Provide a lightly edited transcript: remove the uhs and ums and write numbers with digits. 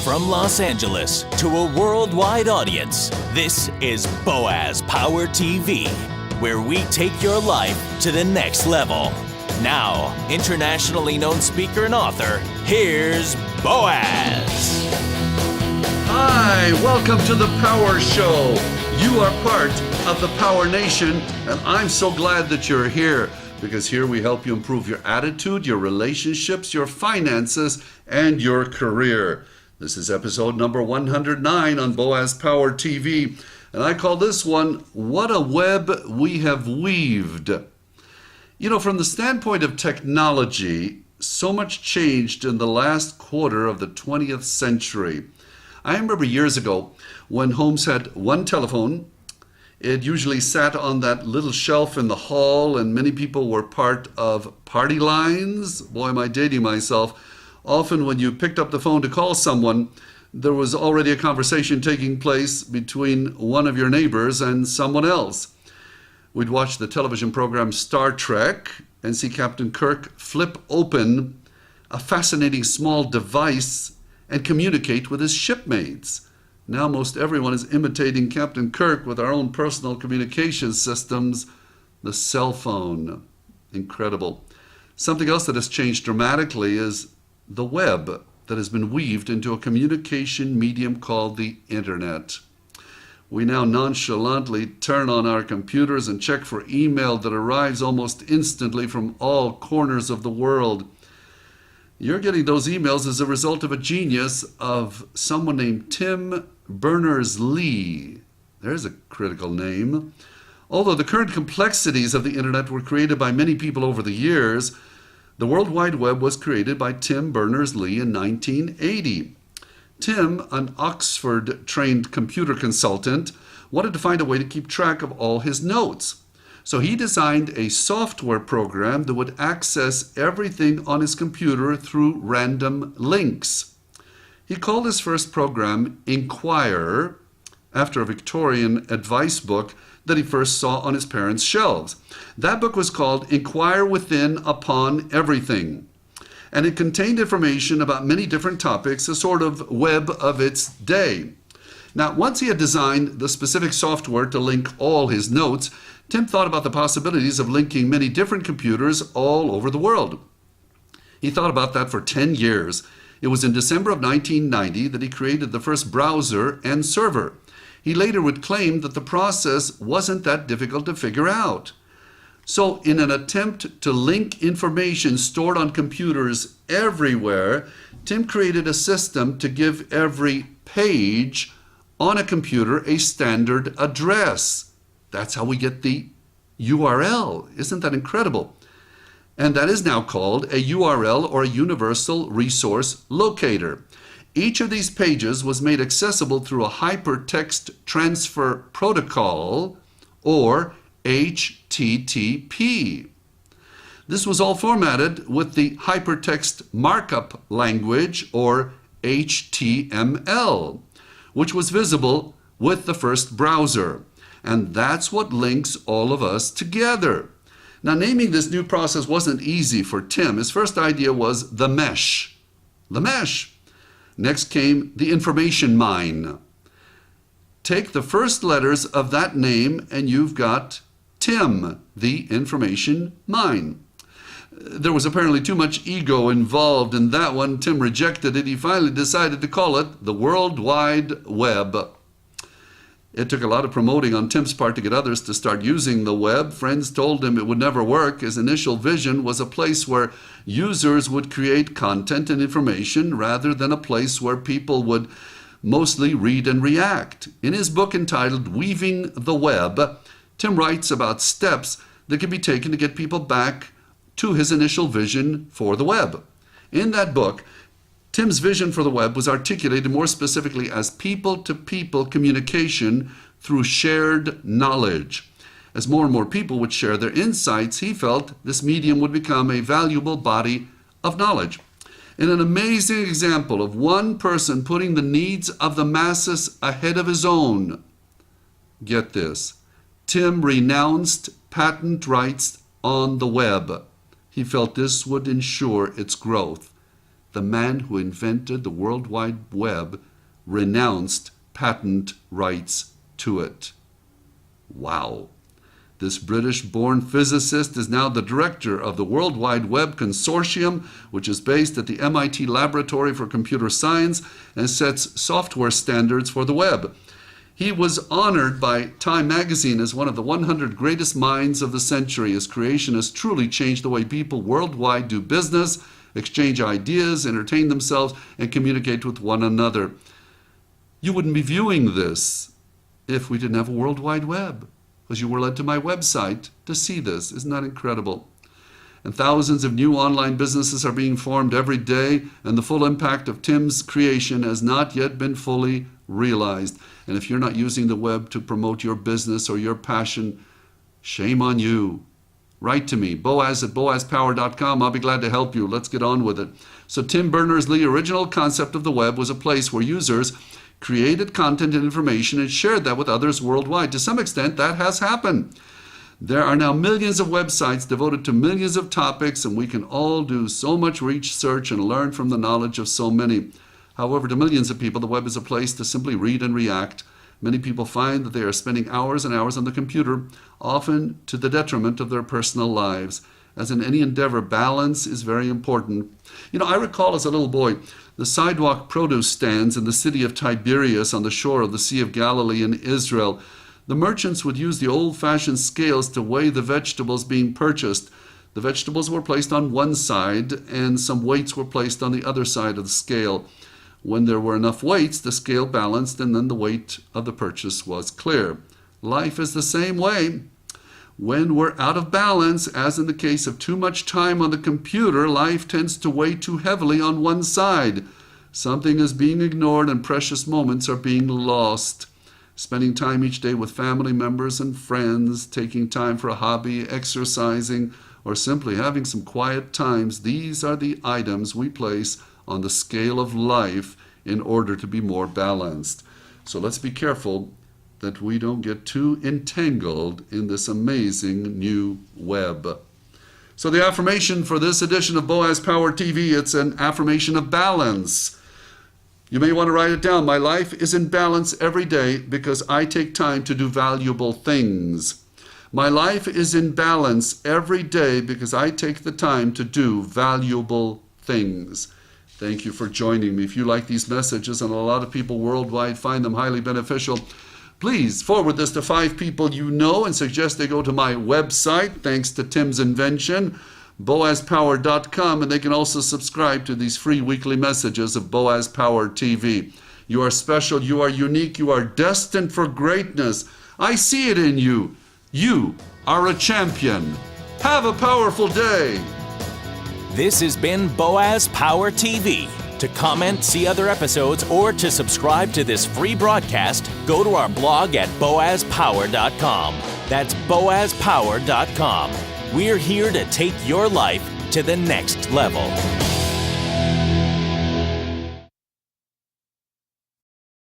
From Los Angeles to a worldwide audience, this is Boaz Power TV, where we take your life to the next level. Now, internationally known speaker and author, here's Boaz. Hi, welcome to the Power Show. You are part of the Power Nation, and I'm so glad that you're here, because here we help you improve your attitude, your relationships, your finances, and your career. This is episode number 109 on Boaz Power TV, and I call this one, What a Web We Have Weaved. You know, from the standpoint of technology, so much changed in the last quarter of the 20th century. I remember years ago when homes had one telephone. It usually sat on that little shelf in the hall, and many people were part of party lines. Boy, am I dating myself. Often when you picked up the phone to call someone, there was already a conversation taking place between one of your neighbors and someone else. We'd watch the television program Star Trek and see Captain Kirk flip open a fascinating small device and communicate with his shipmates. Now most everyone is imitating Captain Kirk with our own personal communication systems, the cell phone. Incredible. Something else that has changed dramatically is the web that has been weaved into a communication medium called the internet. We now nonchalantly turn on our computers and check for email that arrives almost instantly from all corners of the world. You're getting those emails as a result of a genius of someone named Tim Berners-Lee. There's a critical name. Although the current complexities of the internet were created by many people over the years, the World Wide Web was created by Tim Berners-Lee in 1980. Tim, an Oxford-trained computer consultant, wanted to find a way to keep track of all his notes. So he designed a software program that would access everything on his computer through random links. He called his first program Inquire, after a Victorian advice book that he first saw on his parents' shelves. That book was called Inquire Within Upon Everything, and it contained information about many different topics, a sort of web of its day. Now, once he had designed the specific software to link all his notes, Tim thought about the possibilities of linking many different computers all over the world. He thought about that for 10 years. It was in December of 1990 that he created the first browser and server. He later would claim that the process wasn't that difficult to figure out. So in an attempt to link information stored on computers everywhere, Tim created a system to give every page on a computer a standard address. That's how we get the URL. Isn't that incredible? And that is now called a URL, or a Universal Resource Locator. Each of these pages was made accessible through a Hypertext Transfer Protocol, or HTTP. This was all formatted with the Hypertext Markup Language, or HTML, which was visible with the first browser. And that's what links all of us together. Now, naming this new process wasn't easy for Tim. His first idea was the mesh. The mesh. Next came the information mine. Take the first letters of that name and you've got Tim, the information mine. There was apparently too much ego involved in that one. Tim rejected it. He finally decided to call it the World Wide Web. It took a lot of promoting on Tim's part to get others to start using the web. Friends told him it would never work. His initial vision was a place where users would create content and information rather than a place where people would mostly read and react. In his book entitled Weaving the Web, Tim writes about steps that can be taken to get people back to his initial vision for the web. In that book, Tim's vision for the web was articulated more specifically as people-to-people communication through shared knowledge. As more and more people would share their insights, he felt this medium would become a valuable body of knowledge. In an amazing example of one person putting the needs of the masses ahead of his own, get this, Tim renounced patent rights on the web. He felt this would ensure its growth. the man who invented the World Wide Web renounced patent rights to it. Wow. This British-born physicist is now the director of the World Wide Web Consortium, which is based at the MIT Laboratory for Computer Science and sets software standards for the web. He was honored by Time magazine as one of the 100 greatest minds of the century. His creation has truly changed the way people worldwide do business, exchange ideas, entertain themselves, and communicate with one another. You wouldn't be viewing this if we didn't have a World Wide Web, because you were led to my website to see this. Isn't that incredible? And thousands of new online businesses are being formed every day, and the full impact of Tim's creation has not yet been fully realized. And if you're not using the web to promote your business or your passion, shame on you. Write to me, Boaz at boazpower.com. I'll be glad to help you. Let's get on with it. So Tim Berners-Lee original concept of the web was a place where users created content and information and shared that with others worldwide. To some extent, that has happened. There are now millions of websites devoted to millions of topics, and we can all do so much research and learn from the knowledge of so many. However, to millions of people, the web is a place to simply read and react. Many people find that they are spending hours and hours on the computer, often to the detriment of their personal lives. As in any endeavor, balance is very important. I recall as a little boy, the sidewalk produce stands in the city of Tiberias on the shore of the Sea of Galilee in Israel. The merchants would use the old-fashioned scales to weigh the vegetables being purchased. The vegetables were placed on one side, and some weights were placed on the other side of the scale. When there were enough weights, the scale balanced, and then the weight of the purchase was clear. Life is the same way. When we're out of balance, as in the case of too much time on the computer, life tends to weigh too heavily on one side. Something is being ignored and precious moments are being lost. Spending time each day with family members and friends, taking time for a hobby, exercising, or simply having some quiet times, these are the items we place on the scale of life in order to be more balanced. So let's be careful that we don't get too entangled in this amazing new web. So the affirmation for this edition of Boaz Power TV, it's an affirmation of balance. You may want to write it down. My life is in balance every day because I take time to do valuable things. My life is in balance every day because I take the time to do valuable things. Thank you for joining me. If you like these messages, and a lot of people worldwide find them highly beneficial, please forward this to 5 people you know and suggest they go to my website, thanks to Tim's invention, boazpower.com, and they can also subscribe to these free weekly messages of Boaz Power TV. You are special, you are unique, you are destined for greatness. I see it in you. You are a champion. Have a powerful day. This has been Boaz Power TV. To comment, see other episodes, or to subscribe to this free broadcast, go to our blog at boazpower.com. That's boazpower.com. We're here to take your life to the next level.